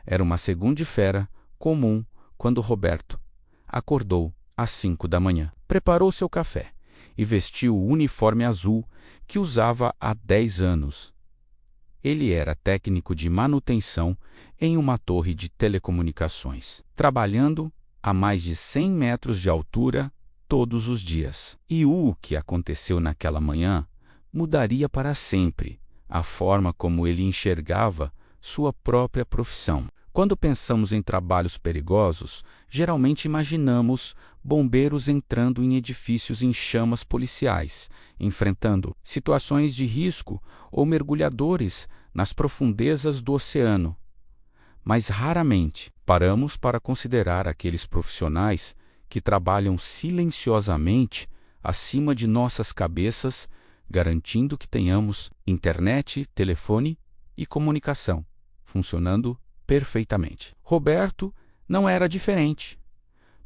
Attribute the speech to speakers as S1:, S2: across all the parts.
S1: Era uma segunda-feira comum quando Roberto acordou às 5 da manhã. Preparou seu café e vestiu o uniforme azul que usava há 10 anos. Ele era técnico de manutenção em uma torre de telecomunicações, trabalhando a mais de 100 metros de altura todos os dias. E o que aconteceu naquela manhã mudaria para sempre a forma como ele enxergava sua própria profissão. Quando pensamos em trabalhos perigosos, geralmente imaginamos bombeiros entrando em edifícios em chamas policiais, enfrentando situações de risco ou mergulhadores nas profundezas do oceano. Mas raramente paramos para considerar aqueles profissionais que trabalham silenciosamente acima de nossas cabeças, garantindo que tenhamos internet, telefone e comunicação funcionando perfeitamente. Roberto não era diferente.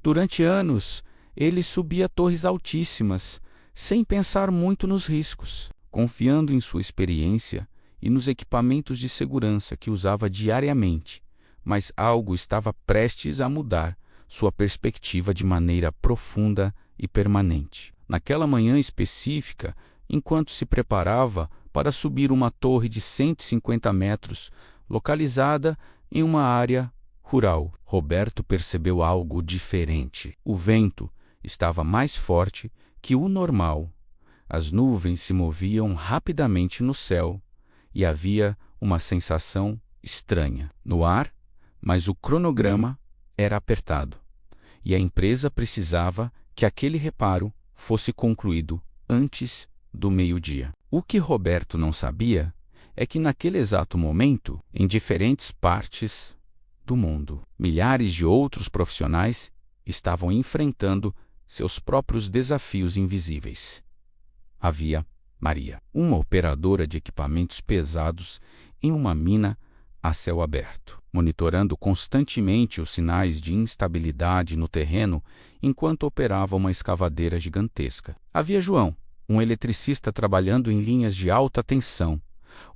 S1: Durante anos, ele subia torres altíssimas, sem pensar muito nos riscos, confiando em sua experiência e nos equipamentos de segurança que usava diariamente. Mas algo estava prestes a mudar sua perspectiva de maneira profunda e permanente. Naquela manhã específica, enquanto se preparava para subir uma torre de 150 metros, localizada em uma área rural, Roberto percebeu algo diferente. O vento estava mais forte que o normal. As nuvens se moviam rapidamente no céu e havia uma sensação estranha no ar, mas o cronograma era apertado e a empresa precisava que aquele reparo fosse concluído antes do meio-dia. O que Roberto não sabia é que naquele exato momento, em diferentes partes do mundo, milhares de outros profissionais estavam enfrentando seus próprios desafios invisíveis. Havia Maria, uma operadora de equipamentos pesados em uma mina a céu aberto, monitorando constantemente os sinais de instabilidade no terreno enquanto operava uma escavadeira gigantesca. Havia João, um eletricista trabalhando em linhas de alta tensão,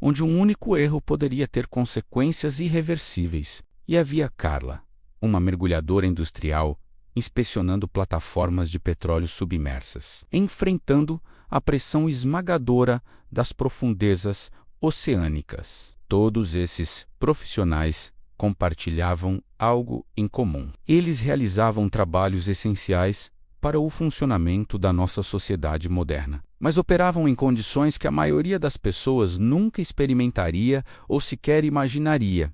S1: onde um único erro poderia ter consequências irreversíveis. E havia Carla, uma mergulhadora industrial, inspecionando plataformas de petróleo submersas, enfrentando a pressão esmagadora das profundezas oceânicas. Todos esses profissionais compartilhavam algo em comum. Eles realizavam trabalhos essenciais para o funcionamento da nossa sociedade moderna, mas operavam em condições que a maioria das pessoas nunca experimentaria ou sequer imaginaria.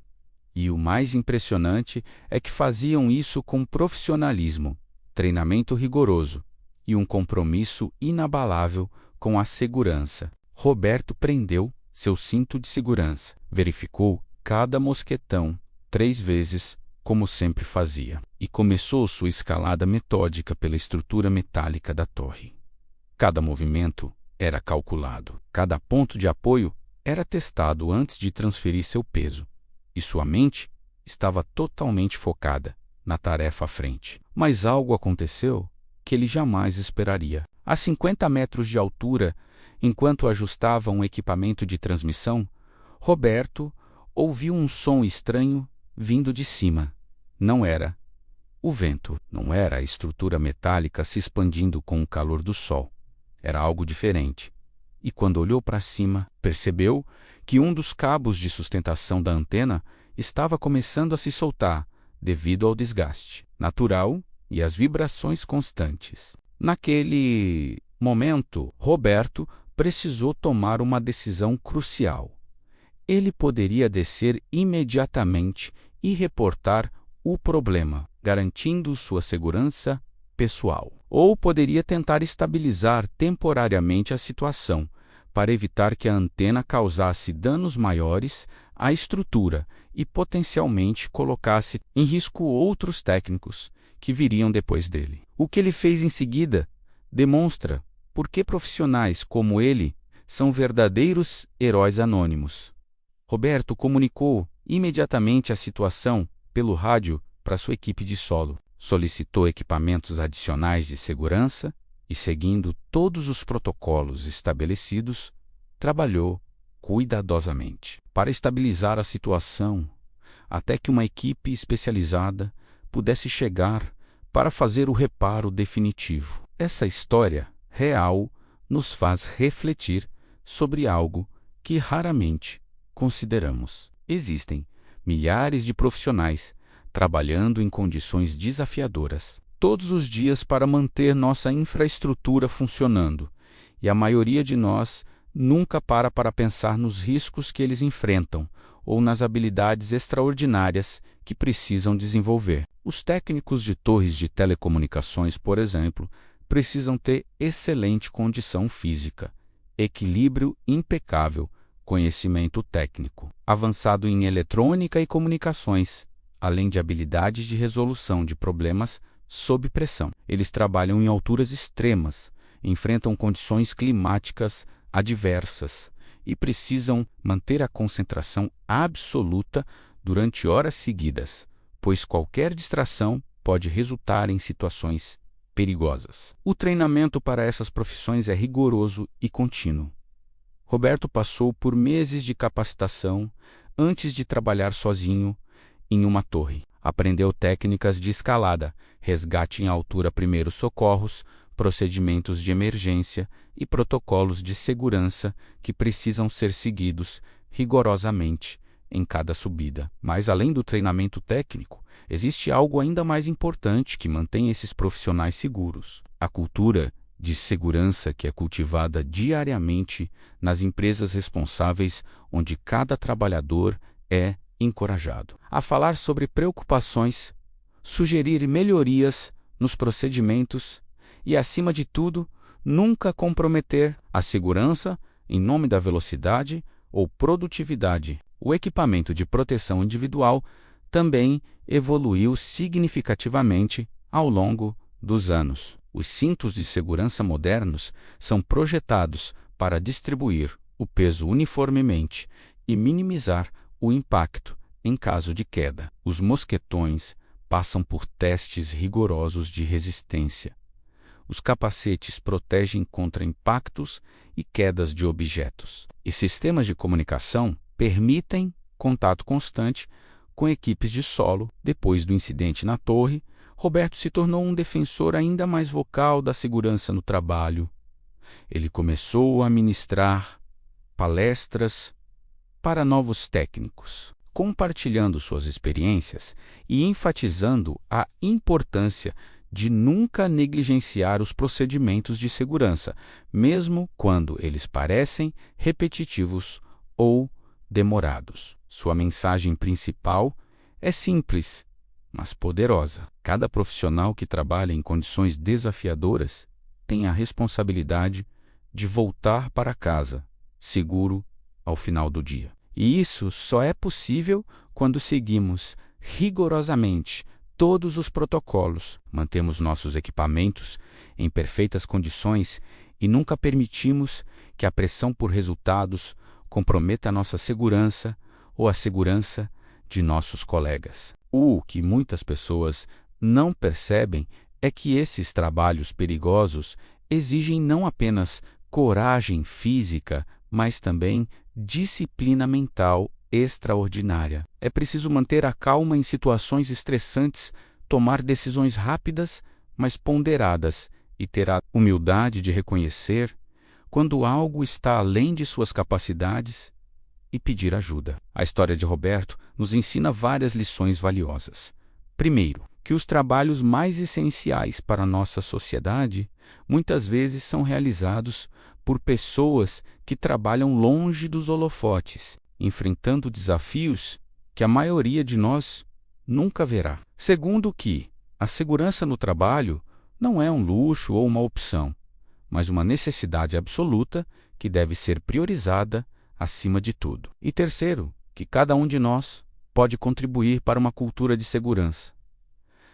S1: E o mais impressionante é que faziam isso com profissionalismo, treinamento rigoroso e um compromisso inabalável com a segurança. Roberto prendeu seu cinto de segurança, verificou cada mosquetão 3 vezes, como sempre fazia, e começou sua escalada metódica pela estrutura metálica da torre. Cada movimento era calculado, cada ponto de apoio era testado antes de transferir seu peso, e sua mente estava totalmente focada na tarefa à frente. Mas algo aconteceu que ele jamais esperaria. A 50 metros de altura, enquanto ajustava um equipamento de transmissão, Roberto ouviu um som estranho vindo de cima. Não era o vento, não era a estrutura metálica se expandindo com o calor do sol. Era algo diferente. E quando olhou para cima, percebeu que um dos cabos de sustentação da antena estava começando a se soltar devido ao desgaste natural e às vibrações constantes. Naquele momento, Roberto precisou tomar uma decisão crucial. Ele poderia descer imediatamente e reportar o problema, garantindo sua segurança pessoal. Ou poderia tentar estabilizar temporariamente a situação, para evitar que a antena causasse danos maiores à estrutura e potencialmente colocasse em risco outros técnicos que viriam depois dele. O que ele fez em seguida demonstra por que profissionais como ele são verdadeiros heróis anônimos. Roberto comunicou imediatamente a situação pelo rádio para sua equipe de solo, solicitou equipamentos adicionais de segurança e, seguindo todos os protocolos estabelecidos, trabalhou cuidadosamente para estabilizar a situação até que uma equipe especializada pudesse chegar para fazer o reparo definitivo. Essa história real nos faz refletir sobre algo que raramente consideramos. Existem milhares de profissionais trabalhando em condições desafiadoras todos os dias para manter nossa infraestrutura funcionando, e a maioria de nós nunca para pensar nos riscos que eles enfrentam ou nas habilidades extraordinárias que precisam desenvolver. Os técnicos de torres de telecomunicações, por exemplo, precisam ter excelente condição física, equilíbrio impecável, conhecimento técnico avançado em eletrônica e comunicações, além de habilidades de resolução de problemas sob pressão. Eles trabalham em alturas extremas, enfrentam condições climáticas adversas e precisam manter a concentração absoluta durante horas seguidas, pois qualquer distração pode resultar em situações perigosas. O treinamento para essas profissões é rigoroso e contínuo. Roberto passou por meses de capacitação antes de trabalhar sozinho em uma torre. Aprendeu técnicas de escalada, resgate em altura, primeiros socorros, procedimentos de emergência e protocolos de segurança que precisam ser seguidos rigorosamente em cada subida. Mas, além do treinamento técnico, existe algo ainda mais importante que mantém esses profissionais seguros: a cultura de segurança que é cultivada diariamente nas empresas responsáveis, onde cada trabalhador é encorajado a falar sobre preocupações, sugerir melhorias nos procedimentos e, acima de tudo, nunca comprometer a segurança em nome da velocidade ou produtividade. O equipamento de proteção individual também evoluiu significativamente ao longo dos anos. Os cintos de segurança modernos são projetados para distribuir o peso uniformemente e minimizar o impacto em caso de queda. Os mosquetões passam por testes rigorosos de resistência. Os capacetes protegem contra impactos e quedas de objetos. E sistemas de comunicação permitem contato constante com equipes de solo. Depois do incidente na torre, Roberto se tornou um defensor ainda mais vocal da segurança no trabalho. Ele começou a ministrar palestras para novos técnicos, compartilhando suas experiências e enfatizando a importância de nunca negligenciar os procedimentos de segurança, mesmo quando eles parecem repetitivos ou demorados. Sua mensagem principal é simples, mas poderosa. Cada profissional que trabalha em condições desafiadoras tem a responsabilidade de voltar para casa seguro ao final do dia. E isso só é possível quando seguimos rigorosamente todos os protocolos, mantemos nossos equipamentos em perfeitas condições e nunca permitimos que a pressão por resultados comprometa a nossa segurança ou a segurança de nossos colegas. O que muitas pessoas não percebem é que esses trabalhos perigosos exigem não apenas coragem física, mas também disciplina mental extraordinária. É preciso manter a calma em situações estressantes, tomar decisões rápidas, mas ponderadas, e ter a humildade de reconhecer quando algo está além de suas capacidades e pedir ajuda. A história de Roberto nos ensina várias lições valiosas. Primeiro, que os trabalhos mais essenciais para a nossa sociedade muitas vezes são realizados por pessoas que trabalham longe dos holofotes, enfrentando desafios que a maioria de nós nunca verá. Segundo, que a segurança no trabalho não é um luxo ou uma opção, mas uma necessidade absoluta que deve ser priorizada acima de tudo. E terceiro, que cada um de nós pode contribuir para uma cultura de segurança,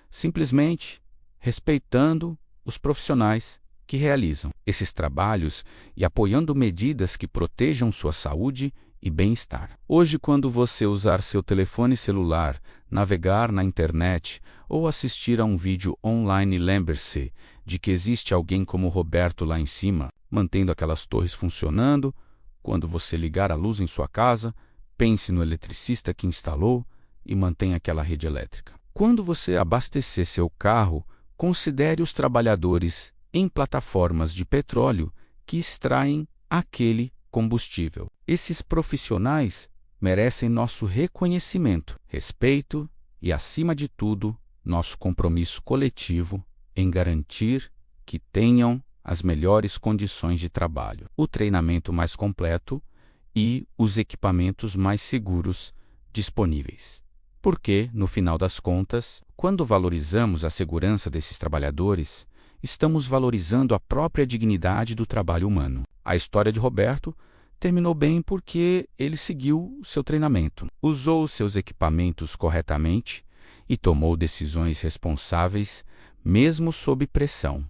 S1: simplesmente respeitando os profissionais que realizam esses trabalhos e apoiando medidas que protejam sua saúde e bem-estar. Hoje, quando você usar seu telefone celular, navegar na internet ou assistir a um vídeo online, lembre-se de que existe alguém como Roberto lá em cima, mantendo aquelas torres funcionando. Quando você ligar a luz em sua casa, pense no eletricista que instalou e mantém aquela rede elétrica. Quando você abastecer seu carro, considere os trabalhadores em plataformas de petróleo que extraem aquele combustível. Esses profissionais merecem nosso reconhecimento, respeito e, acima de tudo, nosso compromisso coletivo em garantir que tenham as melhores condições de trabalho, o treinamento mais completo e os equipamentos mais seguros disponíveis. Porque, no final das contas, quando valorizamos a segurança desses trabalhadores, estamos valorizando a própria dignidade do trabalho humano. A história de Roberto terminou bem porque ele seguiu seu treinamento, usou seus equipamentos corretamente e tomou decisões responsáveis, mesmo sob pressão.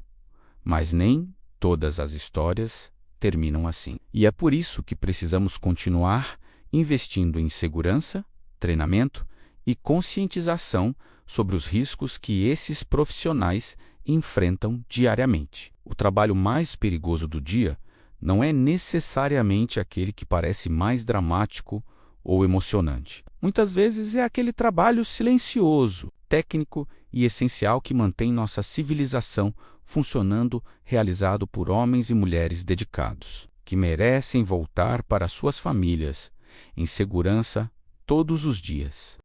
S1: Mas nem todas as histórias terminam assim. E é por isso que precisamos continuar investindo em segurança, treinamento e conscientização sobre os riscos que esses profissionais enfrentam diariamente. O trabalho mais perigoso do dia não é necessariamente aquele que parece mais dramático ou emocionante. Muitas vezes é aquele trabalho silencioso, técnico e essencial que mantém nossa civilização funcionando, realizado por homens e mulheres dedicados, que merecem voltar para suas famílias em segurança todos os dias.